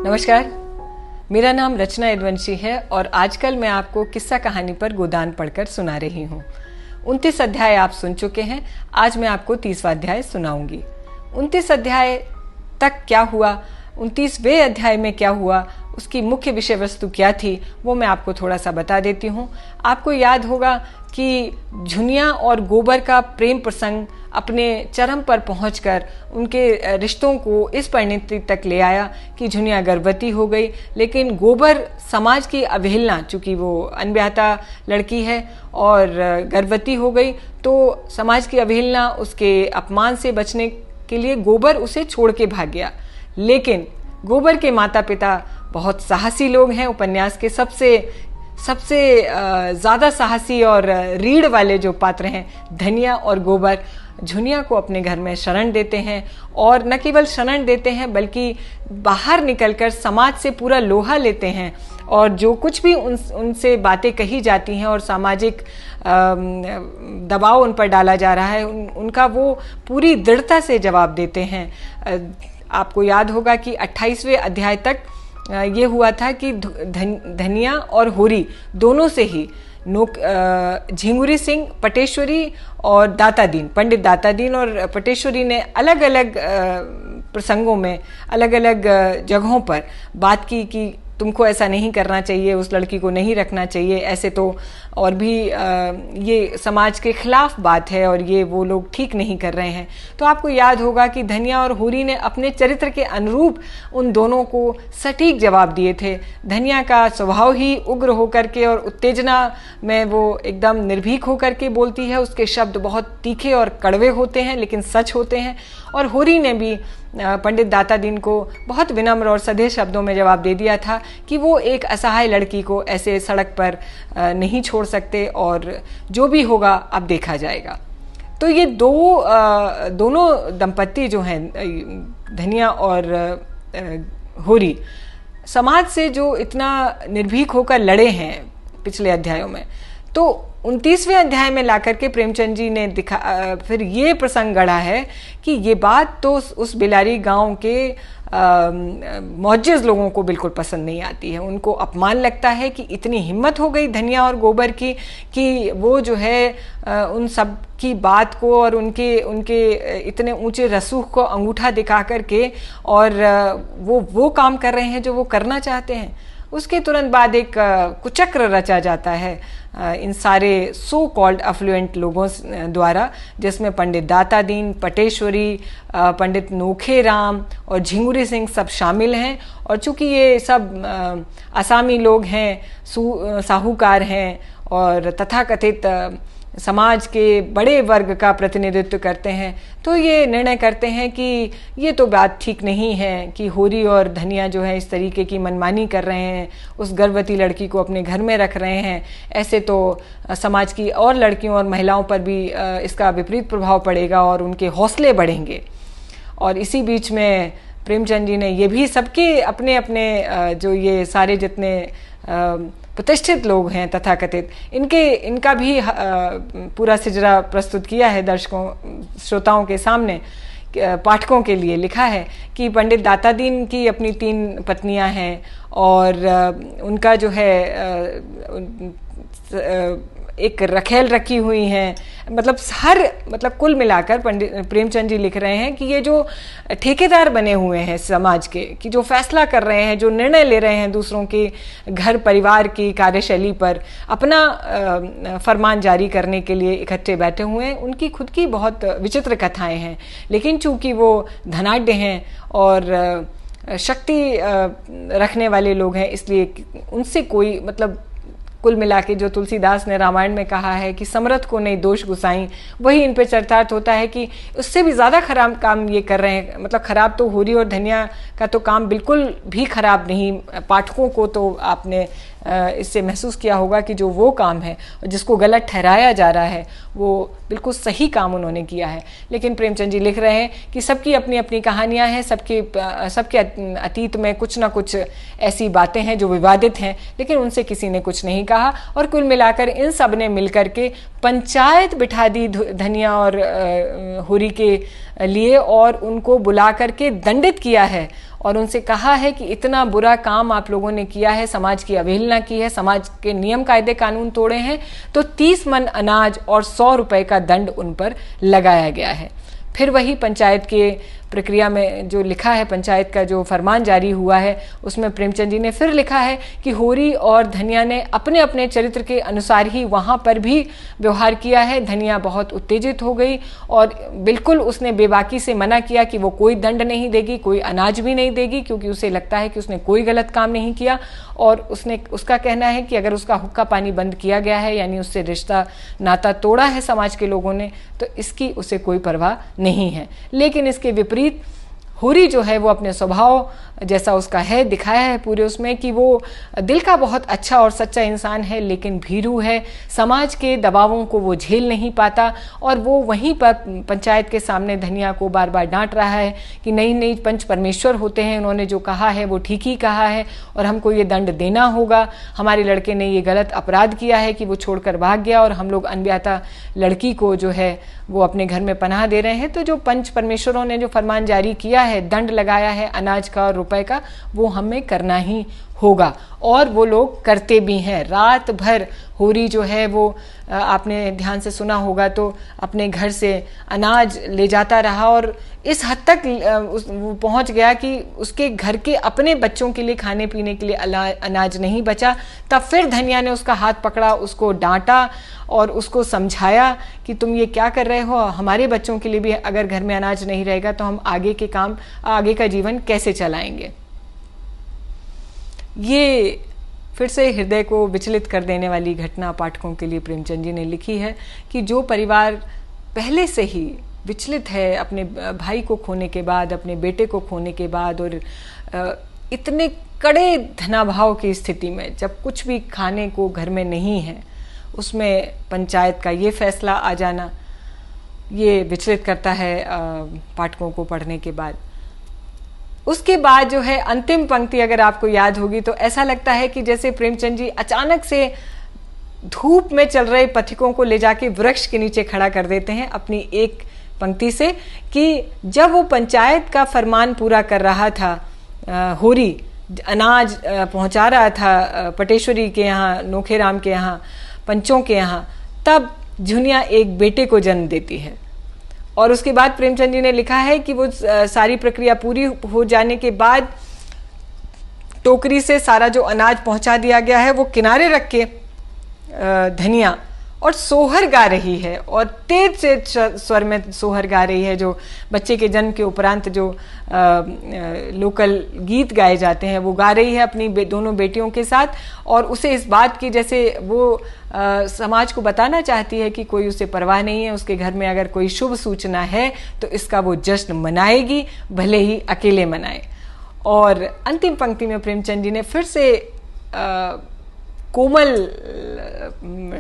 नमस्कार, मेरा नाम रचना यदुवंशी है और आजकल मैं आपको किस्सा कहानी पर गोदान पढ़कर सुना रही हूँ। 29 अध्याय आप सुन चुके हैं। आज मैं आपको 30वां अध्याय सुनाऊंगी। 29 अध्याय तक क्या हुआ, 29वें अध्याय में क्या हुआ, उसकी मुख्य विषय वस्तु क्या थी, वो मैं आपको थोड़ा सा बता देती हूँ। आपको याद होगा कि झुनिया और गोबर का प्रेम प्रसंग अपने चरम पर पहुंचकर उनके रिश्तों को इस परिणति तक ले आया कि झुनिया गर्भवती हो गई। लेकिन गोबर समाज की अवहेलना, चूंकि वो अनब्याहता लड़की है और गर्भवती हो गई, तो समाज की अवहेलना, उसके अपमान से बचने के लिए गोबर उसे छोड़ के भाग गया। लेकिन गोबर के माता पिता बहुत साहसी लोग हैं। उपन्यास के सबसे ज़्यादा साहसी और रीढ़ वाले जो पात्र हैं, धनिया और गोबर, झुनिया को अपने घर में शरण देते हैं। और न केवल शरण देते हैं बल्कि बाहर निकलकर समाज से पूरा लोहा लेते हैं और जो कुछ भी उनसे बातें कही जाती हैं और सामाजिक दबाव उन पर डाला जा रहा है, उनका वो पूरी दृढ़ता से जवाब देते हैं। आपको याद होगा कि 28वें अध्याय तक ये हुआ था कि धनिया और होरी दोनों से ही झिंगुरी सिंह, पटेश्वरी और दातादीन, पंडित दातादीन और पटेश्वरी ने अलग अलग प्रसंगों में, अलग अलग जगहों पर बात की कि तुमको ऐसा नहीं करना चाहिए, उस लड़की को नहीं रखना चाहिए, ऐसे तो और भी ये समाज के खिलाफ बात है और ये वो लोग ठीक नहीं कर रहे हैं। तो आपको याद होगा कि धनिया और होरी ने अपने चरित्र के अनुरूप उन दोनों को सटीक जवाब दिए थे। धनिया का स्वभाव ही उग्र होकर के और उत्तेजना में वो एकदम निर्भीक होकर के बोलती है। उसके शब्द बहुत तीखे और कड़वे होते हैं लेकिन सच होते हैं। और होरी ने भी पंडित दातादीन को बहुत विनम्र और सधे शब्दों में जवाब दे दिया था कि वो एक असहाय लड़की को ऐसे सड़क पर नहीं छोड़ सकते और जो भी होगा अब देखा जाएगा। तो ये दोनों दंपत्ति जो हैं, धनिया और होरी, समाज से जो इतना निर्भीक होकर लड़े हैं पिछले अध्यायों में, तो 29वें अध्याय में लाकर के प्रेमचंद जी ने फिर ये प्रसंग गढ़ा है कि ये बात तो उस बिलारी गांव के मौजूद लोगों को बिल्कुल पसंद नहीं आती है। उनको अपमान लगता है कि इतनी हिम्मत हो गई धनिया और गोबर की कि वो जो है उन सब की बात को और उनके इतने ऊंचे रसूख को अंगूठा दिखा करके और वो काम कर रहे हैं जो वो करना चाहते हैं। उसके तुरंत बाद एक कुचक्र रचा जाता है इन सारे सो कॉल्ड अफ्लुएंट लोगों द्वारा, जिसमें पंडित दातादीन, पटेश्वरी, पंडित नोखेराम और झिंगुरी सिंह सब शामिल हैं। और चूंकि ये सब असामी लोग हैं, साहूकार हैं और तथाकथित समाज के बड़े वर्ग का प्रतिनिधित्व करते हैं, तो ये निर्णय करते हैं कि ये तो बात ठीक नहीं है कि होरी और धनिया जो है इस तरीके की मनमानी कर रहे हैं, उस गर्भवती लड़की को अपने घर में रख रहे हैं। ऐसे तो समाज की और लड़कियों और महिलाओं पर भी इसका विपरीत प्रभाव पड़ेगा और उनके हौसले बढ़ेंगे। और इसी बीच में प्रेमचंद जी ने ये भी सबके अपने अपने जो ये सारे जितने प्रतिष्ठित लोग हैं तथाकथित, इनका भी पूरा सिजरा प्रस्तुत किया है दर्शकों, श्रोताओं के सामने, पाठकों के लिए लिखा है कि पंडित दातादीन की अपनी 3 पत्नियां हैं और उनका जो है एक रखेल रखी हुई हैं। मतलब कुल मिलाकर पंडित प्रेमचंद जी लिख रहे हैं कि ये जो ठेकेदार बने हुए हैं समाज के, कि जो फैसला कर रहे हैं, जो निर्णय ले रहे हैं दूसरों के घर परिवार की कार्यशैली पर अपना फरमान जारी करने के लिए इकट्ठे बैठे हुए हैं, उनकी खुद की बहुत विचित्र कथाएं हैं। लेकिन चूंकि वो धनाढ्य हैं और शक्ति रखने वाले लोग हैं, इसलिए उनसे कोई कुल मिला के जो तुलसीदास ने रामायण में कहा है कि समरथ को नहीं दोष गुसाई, वही इन पे चरितार्थ होता है कि उससे भी ज़्यादा खराब काम ये कर रहे हैं। खराब तो होरी और धनिया का तो काम बिल्कुल भी खराब नहीं। पाठकों को तो आपने इससे महसूस किया होगा कि जो वो काम है और जिसको गलत ठहराया जा रहा है वो बिल्कुल सही काम उन्होंने किया है। लेकिन प्रेमचंद जी लिख रहे हैं कि सबकी अपनी अपनी कहानियां हैं, सबके अतीत में कुछ ना कुछ ऐसी बातें हैं जो विवादित हैं, लेकिन उनसे किसी ने कुछ नहीं कहा। और कुल मिलाकर इन सब ने मिलकर के पंचायत बिठा दी धनिया और होरी के लिए और उनको बुला करके दंडित किया है और उनसे कहा है कि इतना बुरा काम आप लोगों ने किया है, समाज की अवहेलना की है, समाज के नियम कायदे कानून तोड़े हैं, तो 30 मन अनाज और 100 रुपए का दंड उन पर लगाया गया है। फिर वही पंचायत के प्रक्रिया में जो लिखा है, पंचायत का जो फरमान जारी हुआ है, उसमें प्रेमचंद जी ने फिर लिखा है कि होरी और धनिया ने अपने अपने चरित्र के अनुसार ही वहाँ पर भी व्यवहार किया है। धनिया बहुत उत्तेजित हो गई और बिल्कुल उसने बेबाकी से मना किया कि वो कोई दंड नहीं देगी, कोई अनाज भी नहीं देगी, क्योंकि उसे लगता है कि उसने कोई गलत काम नहीं किया। और उसका कहना है कि अगर उसका हुक्का पानी बंद किया गया है, यानी उससे रिश्ता नाता तोड़ा है समाज के लोगों ने, तो इसकी उसे कोई परवाह नहीं है। लेकिन इसके विपरीत होरी जो है वो अपने स्वभाव जैसा उसका है दिखाया है पूरे उसमें कि वो दिल का बहुत अच्छा और सच्चा इंसान है, लेकिन भीरू है, समाज के दबावों को वो झेल नहीं पाता। और वो वहीं पर पंचायत के सामने धनिया को बार बार डांट रहा है कि नहीं नहीं, पंच परमेश्वर होते हैं, उन्होंने जो कहा है वो ठीक ही कहा है और हमको ये दंड देना होगा। हमारे लड़के ने ये गलत अपराध किया है कि वो छोड़कर भाग गया और हम लोग अनब्याता लड़की को जो है वो अपने घर में पनाह दे रहे हैं। तो जो पंच परमेश्वरों ने जो फरमान जारी किया है, दंड लगाया है अनाज का और रुपए का, वो हमें करना ही होगा। और वो लोग करते भी हैं। रात भर होरी जो है वो आपने ध्यान से सुना होगा तो अपने घर से अनाज ले जाता रहा और इस हद तक वो पहुंच गया कि उसके घर के अपने बच्चों के लिए खाने पीने के लिए अनाज नहीं बचा। तब फिर धनिया ने उसका हाथ पकड़ा, उसको डांटा और उसको समझाया कि तुम ये क्या कर रहे हो, हमारे बच्चों के लिए भी अगर घर में अनाज नहीं रहेगा तो हम आगे का जीवन कैसे चलाएंगे। ये फिर से हृदय को विचलित कर देने वाली घटना पाठकों के लिए प्रेमचंद जी ने लिखी है कि जो परिवार पहले से ही विचलित है अपने भाई को खोने के बाद, अपने बेटे को खोने के बाद, और इतने कड़े धनाभाव की स्थिति में जब कुछ भी खाने को घर में नहीं है, उसमें पंचायत का ये फैसला आ जाना ये विचलित करता है पाठकों को पढ़ने के बाद। उसके बाद जो है अंतिम पंक्ति अगर आपको याद होगी तो ऐसा लगता है कि जैसे प्रेमचंद जी अचानक से धूप में चल रहे पथिकों को ले जाके वृक्ष के नीचे खड़ा कर देते हैं अपनी एक पंक्ति से, कि जब वो पंचायत का फरमान पूरा कर रहा था, होरी अनाज पहुंचा रहा था पटेश्वरी के यहाँ, नोखेराम के यहाँ, पंचों के यहाँ, तब झुनिया एक बेटे को जन्म देती है। और उसके बाद प्रेमचंद जी ने लिखा है कि वो सारी प्रक्रिया पूरी हो जाने के बाद टोकरी से सारा जो अनाज पहुंचा दिया गया है वो किनारे रख के धनिया और सोहर गा रही है, और तेज से स्वर में सोहर गा रही है। जो बच्चे के जन्म के उपरांत जो लोकल गीत गाए जाते हैं वो गा रही है अपनी दोनों बेटियों के साथ, और उसे इस बात की जैसे वो समाज को बताना चाहती है कि कोई उसे परवाह नहीं है, उसके घर में अगर कोई शुभ सूचना है तो इसका वो जश्न मनाएगी, भले ही अकेले मनाए। और अंतिम पंक्ति में प्रेमचंद जी ने फिर से कोमल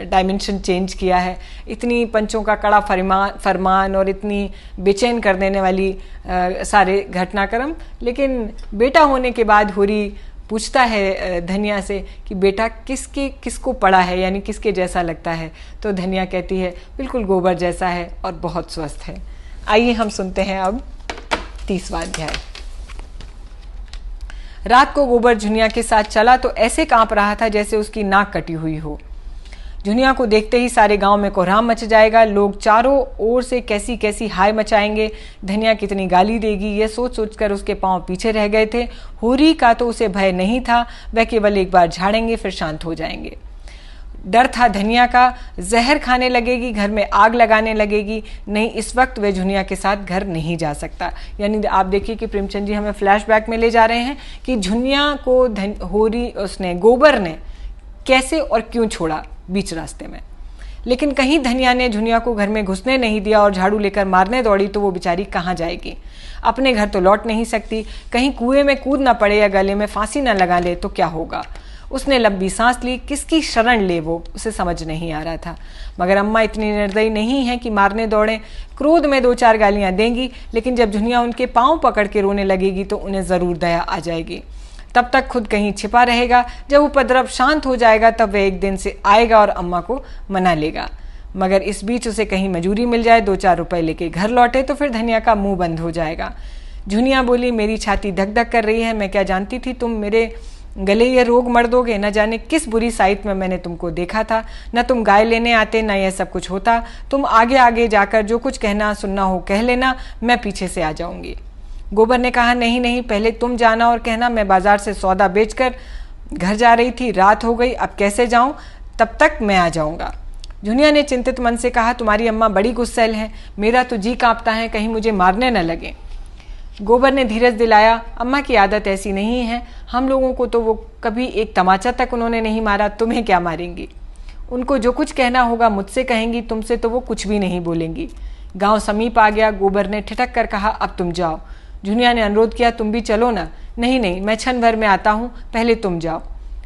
डायमेंशन चेंज किया है। इतनी पंचों का कड़ा फरमान और इतनी बेचैन कर देने वाली सारे घटनाक्रम, लेकिन बेटा होने के बाद होरी पूछता है धनिया से कि बेटा किसको पड़ा है, यानी किसके जैसा लगता है। तो धनिया कहती है बिल्कुल गोबर जैसा है और बहुत स्वस्थ है। आइए हम सुनते हैं अब 30वां अध्याय। रात को गोबर झुनिया के साथ चला तो ऐसे कांप रहा था जैसे उसकी नाक कटी हुई हो। झुनिया को देखते ही सारे गांव में कोहराम मच जाएगा, लोग चारों ओर से कैसी कैसी हाय मचाएंगे, धनिया कितनी गाली देगी, ये सोच सोचकर उसके पांव पीछे रह गए थे। होरी का तो उसे भय नहीं था, वह केवल एक बार झाड़ेंगे फिर शांत हो जाएंगे। डर था धनिया का, जहर खाने लगेगी, घर में आग लगाने लगेगी। नहीं, इस वक्त वह झुनिया के साथ घर नहीं जा सकता। यानी आप देखिए कि प्रेमचंद जी हमें फ्लैशबैक में ले जा रहे हैं कि झुनिया को होरी गोबर ने कैसे और क्यों छोड़ा बीच रास्ते में। लेकिन कहीं धनिया ने झुनिया को घर में घुसने नहीं दिया और झाड़ू लेकर मारने दौड़ी तो वो बेचारी कहाँ जाएगी। अपने घर तो लौट नहीं सकती, कहीं कुएं में कूद ना पड़े या गले में फांसी ना लगा ले तो क्या होगा। उसने लंबी सांस ली, किसकी शरण ले वो उसे समझ नहीं आ रहा था। मगर अम्मा इतनी निर्दयी नहीं है कि मारने दौड़े, क्रोध में 2-4 गालियां देंगी, लेकिन जब झुनिया उनके पांव पकड़ के रोने लगेगी तो उन्हें जरूर दया आ जाएगी। तब तक खुद कहीं छिपा रहेगा, जब उपद्रव शांत हो जाएगा तब वह एक दिन से आएगा और अम्मा को मना लेगा। मगर इस बीच उसे कहीं मजूरी मिल जाए, 2-4 रुपए लेके घर लौटे तो फिर धनिया का मुंह बंद हो जाएगा। झुनिया बोली, मेरी छाती धक धक कर रही है, मैं क्या जानती थी तुम मेरे गले ये रोग मर दोगे। न जाने किस बुरी साइट में मैंने तुमको देखा था। न तुम गाय लेने आते, न यह सब कुछ होता। तुम आगे आगे जाकर जो कुछ कहना सुनना हो कह लेना, मैं पीछे से आ जाऊंगी। गोबर ने कहा, नहीं नहीं, पहले तुम जाना और कहना मैं बाजार से सौदा बेचकर घर जा रही थी, रात हो गई, अब कैसे जाऊं, तब तक मैं आ जाऊंगा। झुनिया ने चिंतित मन से कहा, तुम्हारी अम्मा बड़ी गुस्सैल है, मेरा तो जी कांपता है, कहीं मुझे मारने न लगे। गोबर ने धीरज दिलाया, अम्मा की आदत ऐसी नहीं है, हम लोगों को तो वो कभी एक तमाचा तक उन्होंने नहीं मारा, तुम्हें क्या मारेंगी। उनको जो कुछ कहना होगा मुझसे कहेंगी, तुमसे तो वो कुछ भी नहीं बोलेंगी। गांव समीप आ गया। गोबर ने ठिठक कर कहा, अब तुम जाओ। झुनिया ने अनुरोध किया, तुम भी चलो ना। नहीं नहीं, मैं क्षण भर में आता हूँ, पहले तुम जाओ।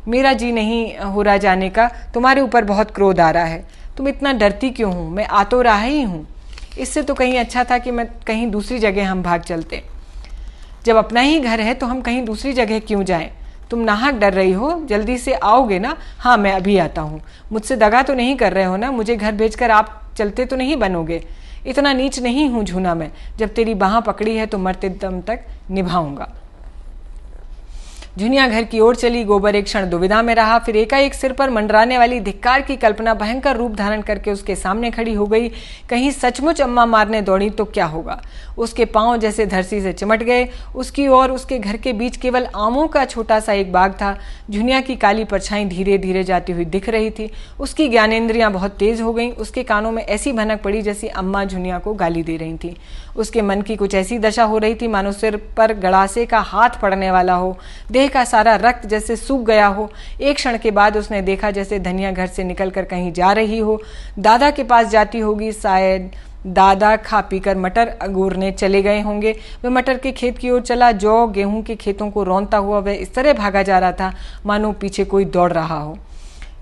मेरा जी नहीं हो रहा जाने का, तुम्हारे ऊपर बहुत क्रोध आ रहा है। तुम इतना डरती क्यों हो, मैं आ तो रहा ही हूँ। इससे तो कहीं अच्छा था कि मैं कहीं दूसरी जगह हम भाग चलते। जब अपना ही घर है तो हम कहीं दूसरी जगह क्यों जाएं। तुम नाहक डर रही हो, जल्दी से आओगे ना। हाँ, मैं अभी आता हूँ। मुझसे दगा तो नहीं कर रहे हो ना, मुझे घर भेजकर आप चलते तो नहीं बनोगे। इतना नीच नहीं हूँ झूना मैं, जब तेरी बाह पकड़ी है तो मरते दम तक निभाऊंगा। झुनिया घर की ओर चली। गोबर एक क्षण दुविधा में रहा, फिर एकाएक सिर पर मंडराने वाली धिक्कार की कल्पना भयंकर रूप धारण करके उसके सामने खड़ी हो गई। कहीं सचमुच अम्मा मारने दौड़ी तो क्या होगा। उसके पांव जैसे धरती से चिमट गए। उसकी और उसके घर के बीच केवल आमों का छोटा सा एक बाग था। झुनिया की काली परछाई धीरे धीरे जाती हुई दिख रही थी। उसकी ज्ञानेंद्रियां बहुत तेज हो गईं। उसके कानों में ऐसी भनक पड़ी जैसी अम्मा झुनिया को गाली दे रही थी। उसके मन की कुछ ऐसी दशा हो रही थी मानो सिर पर गड़ासे का हाथ पड़ने वाला हो, देह का सारा रक्त जैसे सूख गया हो। एक क्षण के बाद उसने देखा जैसे धनिया घर से निकलकर कहीं जा रही हो, दादा के पास जाती होगी। शायद दादा खा पीकर मटर अगोरने चले गए होंगे। वह मटर के खेत की ओर चला। जौ गेहूं के खेतों को रौंदता हुआ वह इस तरह भागा जा रहा था मानो पीछे कोई दौड़ रहा हो।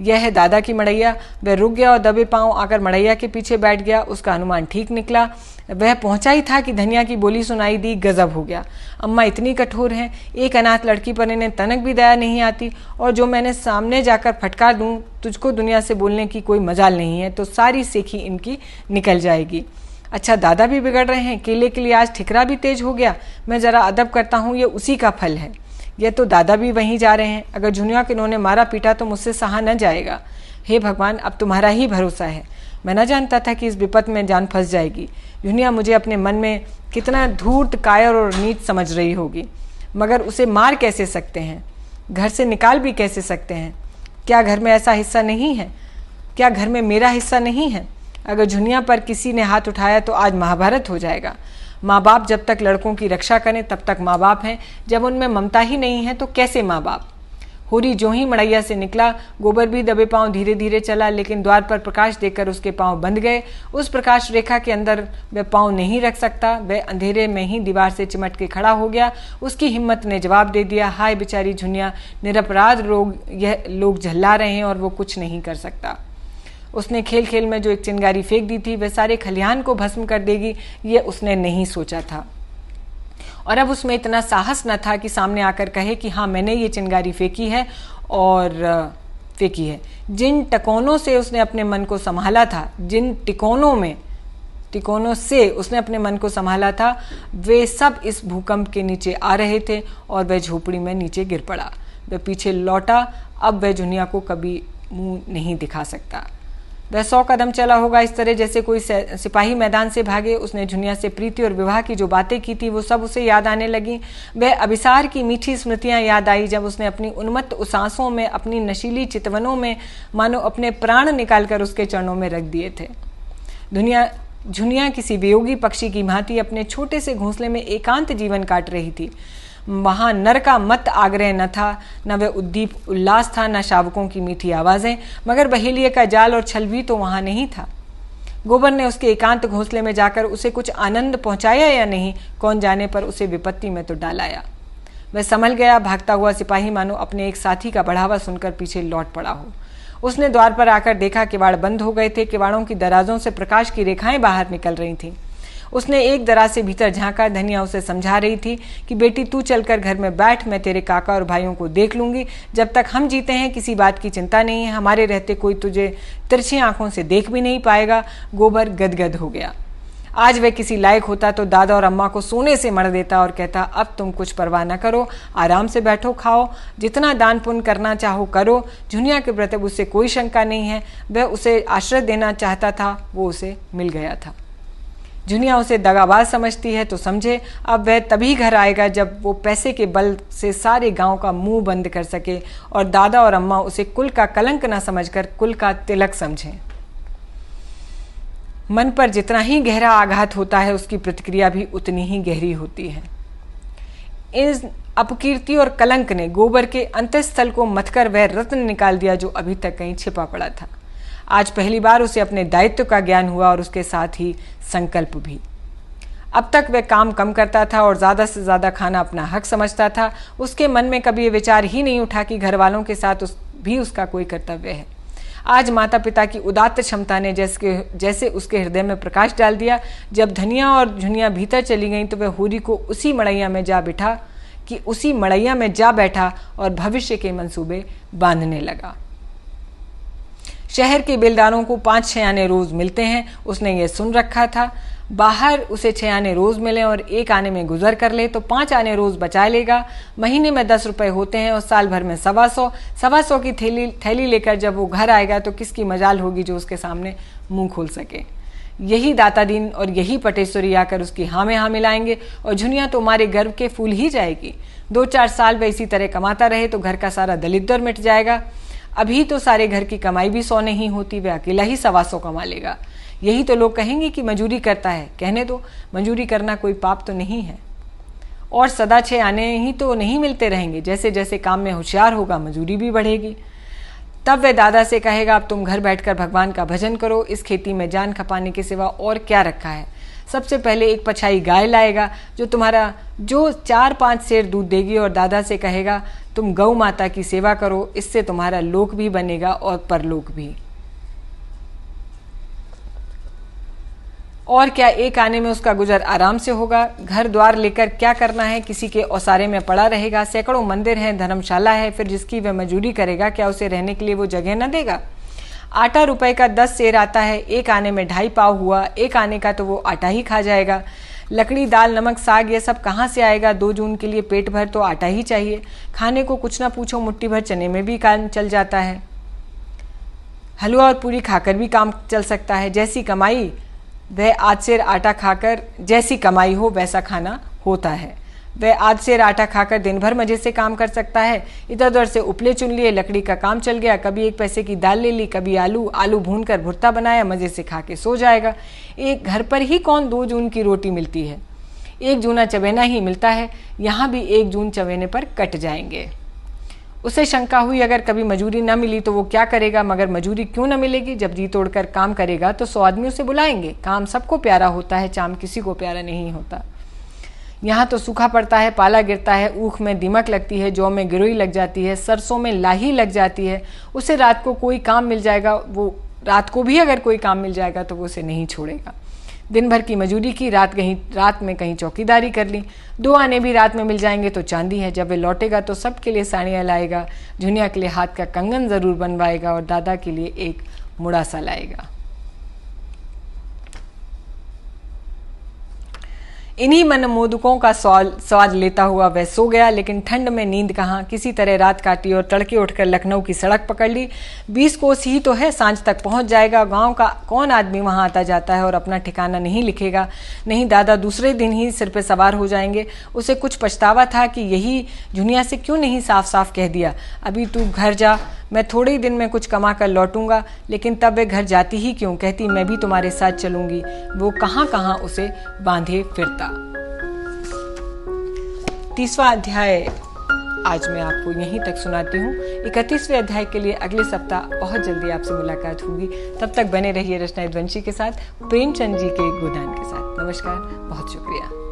यह है दादा की मड़ैया। वह रुक गया और दबे पांव आकर मड़ैया के पीछे बैठ गया। उसका अनुमान ठीक निकला। वह पहुंचा ही था कि धनिया की बोली सुनाई दी। गजब हो गया, अम्मा इतनी कठोर हैं, एक अनाथ लड़की पर इन्हें तनक भी दया नहीं आती। और जो मैंने सामने जाकर फटकार दूं, तुझको दुनिया से बोलने की कोई मजाल नहीं है, तो सारी सेखी इनकी निकल जाएगी। अच्छा, दादा भी बिगड़ रहे हैं। केले के लिए आज ठिकरा भी तेज हो गया। मैं जरा अदब करता हूँ, ये उसी का फल है। यह तो दादा भी वहीं जा रहे हैं। अगर झुनिया को इन्होंने मारा पीटा तो मुझसे सहा न जाएगा। हे भगवान, अब तुम्हारा ही भरोसा है। मैं न जानता था कि इस विपत में जान फंस जाएगी। झुनिया मुझे अपने मन में कितना धूर्त, कायर और नीच समझ रही होगी, मगर उसे मार कैसे सकते हैं, घर से निकाल भी कैसे सकते हैं। क्या घर में ऐसा हिस्सा नहीं है? क्या घर में मेरा हिस्सा नहीं है? अगर झुनिया पर किसी ने हाथ उठाया तो आज महाभारत हो जाएगा। माँ बाप जब तक लड़कों की रक्षा करें तब तक माँ बाप हैं, जब उनमें ममता ही नहीं है तो कैसे माँ बाप। होरी जो ही मड़ैया से निकला, गोबर भी दबे पांव धीरे धीरे चला, लेकिन द्वार पर प्रकाश देखकर उसके पांव बंध गए। उस प्रकाश रेखा के अंदर वह पांव नहीं रख सकता। वह अंधेरे में ही दीवार से चिमट के खड़ा हो गया। उसकी हिम्मत ने जवाब दे दिया, हाय बेचारी झुनिया, निरपराध यह लोग झल्ला रहे हैं और वो कुछ नहीं कर सकता। उसने खेल खेल में जो एक चिंगारी फेंक दी थी वह सारे खलिहान को भस्म कर देगी, ये उसने नहीं सोचा था। और अब उसमें इतना साहस न था कि सामने आकर कहे कि हाँ, मैंने ये चिंगारी फेंकी है और फेंकी है। जिन टकोनों से उसने अपने मन को संभाला था, जिन टिकोनों से उसने अपने मन को संभाला था, वे सब इस भूकंप के नीचे आ रहे थे और वह झोपड़ी में नीचे गिर पड़ा। वह पीछे लौटा। अब वह झुनिया को कभी मुंह नहीं दिखा सकता। वह 100 कदम चला होगा, इस तरह जैसे कोई सिपाही मैदान से भागे। उसने झुनिया से प्रीति और विवाह की जो बातें की थी वो सब उसे याद आने लगी। वह अभिसार की मीठी स्मृतियां याद आई जब उसने अपनी उन्मत्त उसासों में, अपनी नशीली चितवनों में मानो अपने प्राण निकालकर उसके चरणों में रख दिए थे। झुनिया किसी वियोगी पक्षी की भांति अपने छोटे से घोंसले में एकांत जीवन काट रही थी। वहां नर का मत आग्रह न था, न वह उद्दीप उल्लास था, न शावकों की मीठी आवाजें, मगर बहेलिए का जाल और छल भी तो वहां नहीं था। गोबर ने उसके एकांत घोंसले में जाकर उसे कुछ आनंद पहुंचाया या नहीं, कौन जाने, पर उसे विपत्ति में तो डालाया। वह संभल गया। भागता हुआ सिपाही मानो अपने एक साथी का बढ़ावा सुनकर पीछे लौट पड़ा हो। उसने द्वार पर आकर देखा किवाड़ बंद हो गए थे। किवाड़ों की दराजों से प्रकाश की रेखाएं बाहर निकल रही थीं। उसने एक दराज से भीतर झांका। धनिया उसे समझा रही थी कि बेटी तू चलकर घर में बैठ, मैं तेरे काका और भाइयों को देख लूंगी। जब तक हम जीते हैं किसी बात की चिंता नहीं है, हमारे रहते कोई तुझे तिरछी आंखों से देख भी नहीं पाएगा। गोबर गदगद हो गया। आज वह किसी लायक होता तो दादा और अम्मा को सोने से मर देता और कहता, अब तुम कुछ परवाह न करो, आराम से बैठो, खाओ, जितना दान पुण्य करना चाहो करो। झुनिया के प्रति उससे कोई शंका नहीं है। वह उसे आश्रय देना चाहता था, वो उसे मिल गया था। झुनिया उसे दगाबाज समझती है तो समझे, अब वह तभी घर आएगा जब वो पैसे के बल से सारे गांव का मुंह बंद कर सके और दादा और अम्मा उसे कुल का कलंक न समझकर कुल का तिलक समझें। मन पर जितना ही गहरा आघात होता है, उसकी प्रतिक्रिया भी उतनी ही गहरी होती है। इस अपकीर्ति और कलंक ने गोबर के अंतःस्थल को मथकर वह रत्न निकाल दिया जो अभी तक कहीं छिपा पड़ा था। आज पहली बार उसे अपने दायित्व का ज्ञान हुआ और उसके साथ ही संकल्प भी। अब तक वह काम कम करता था और ज़्यादा से ज़्यादा खाना अपना हक समझता था। उसके मन में कभी ये विचार ही नहीं उठा कि घर वालों के साथ भी उसका कोई कर्तव्य है। आज माता पिता की उदात्त क्षमता ने जैसे उसके हृदय में प्रकाश डाल दिया। जब धनिया और झुनिया भीतर चली गईं तो वह होरी को उसी मड़ैया में जा बैठा और भविष्य के मंसूबे बांधने लगा। शहर के बेलदारों को 5-6 आने रोज मिलते हैं, उसने ये सुन रखा था। बाहर उसे 6 आने रोज मिले और 1 आने में गुजर कर ले तो 5 आने रोज बचा लेगा। महीने में 10 रुपए होते हैं और साल भर में 125 की थैली लेकर जब वो घर आएगा तो किसकी मजाल होगी जो उसके सामने मुंह खोल सके। यही दाता दीन और यही पटेश्वरी आकर उसकी हाँ में हाँ मिलाएंगे और झुनिया तो हमारे गर्व के फूल ही जाएगी। 2-4 साल वह इसी तरह कमाता रहे तो घर का सारा दलिद्दर मिट जाएगा। अभी तो सारे घर की कमाई भी 100 नहीं होती, वह अकेला ही 125 कमा लेगा। यही तो लोग कहेंगे कि मजूरी करता है। कहने दो, मजूरी करना कोई पाप तो नहीं है और सदा 6 आने ही तो नहीं मिलते रहेंगे। जैसे जैसे काम में होशियार होगा मजूरी भी बढ़ेगी। तब वह दादा से कहेगा, अब तुम घर बैठकर भगवान का भजन करो, इस खेती में जान खपाने के सिवा और क्या रखा है। सबसे पहले एक पछाई गाय लाएगा जो 4-5 सेर दूध देगी और दादा से कहेगा, तुम गौ माता की सेवा करो, इससे तुम्हारा लोक भी बनेगा और परलोक भी। और क्या 1 आने में उसका गुजर आराम से होगा। घर द्वार लेकर क्या करना है, किसी के ओसारे में पड़ा रहेगा। सैकड़ों मंदिर हैं, धर्मशाला है, फिर जिसकी वह मजूरी करेगा क्या उसे रहने के लिए वो जगह न देगा। आटा रुपए का 10 सेर आता है, 1 आने में 2.5 पाव हुआ। 1 आने का तो वो आटा ही खा जाएगा। लकड़ी, दाल, नमक, साग ये सब कहाँ से आएगा। 2 जून के लिए पेट भर तो आटा ही चाहिए। खाने को कुछ ना पूछो, मुट्ठी भर चने में भी काम चल जाता है। हलवा और पूरी खाकर भी काम चल सकता है। जैसी कमाई वह आध सेर आटा खाकर, जैसी कमाई हो वैसा खाना होता है। वह आध सेर आटा खाकर दिन भर मजे से काम कर सकता है। इधर उधर से उपले चुन लिए, लकड़ी का काम चल गया। कभी 1 पैसे की दाल ले ली, कभी आलू भून कर भुर्ता बनाया, मजे से खा के सो जाएगा। एक घर पर ही कौन 2 जून की रोटी मिलती है। 1 जूना चवेना ही मिलता है। यहाँ भी 1 जून चवेने पर कट जाएंगे। उसे शंका हुई, अगर कभी मजूरी न मिली तो वो क्या करेगा। मगर मजूरी क्यों न मिलेगी, जब जी तोड़कर काम करेगा तो 100 आदमी उसे बुलाएंगे। काम सबको प्यारा होता है, चाम किसी को प्यारा नहीं होता। यहाँ तो सूखा पड़ता है, पाला गिरता है, ऊख में दीमक लगती है, जौ में गिरोई लग जाती है, सरसों में लाही लग जाती है। उसे रात को कोई काम मिल जाएगा, वो रात को भी अगर कोई काम मिल जाएगा तो वो उसे नहीं छोड़ेगा। दिन भर की मजूरी की, रात में कहीं चौकीदारी कर ली। 2 आने भी रात में मिल जाएंगे तो चांदी है। जब वे लौटेगा तो सबके लिए साड़ियाँ लाएगा, झुनिया के लिए हाथ का कंगन जरूर बनवाएगा और दादा के लिए एक मुड़ासा लाएगा। इन्हीं मनमोदकों का स्वाद लेता हुआ वह सो गया। लेकिन ठंड में नींद कहाँ, किसी तरह रात काटी और तड़के उठकर लखनऊ की सड़क पकड़ ली। 20 कोस ही तो है, सांझ तक पहुंच जाएगा। गांव का कौन आदमी वहां आता जाता है और अपना ठिकाना नहीं लिखेगा। नहीं, दादा दूसरे दिन ही सिर पे सवार हो जाएंगे। उसे कुछ पछतावा था कि यही झुनिया से क्यों नहीं साफ साफ कह दिया, अभी तू घर जा, मैं थोड़े ही दिन में कुछ कमा कर लौटूंगा। लेकिन तब वे घर जाती ही क्यों, कहती मैं भी तुम्हारे साथ चलूंगी। वो कहाँ कहाँ उसे बांधे फिरता। 30वां अध्याय आज मैं आपको यहीं तक सुनाती हूँ। 31वें अध्याय के लिए अगले सप्ताह बहुत जल्दी आपसे मुलाकात होगी। तब तक बने रहिए रचना यदुवंशी के साथ, प्रेमचंद जी के गोदान के साथ। नमस्कार, बहुत शुक्रिया।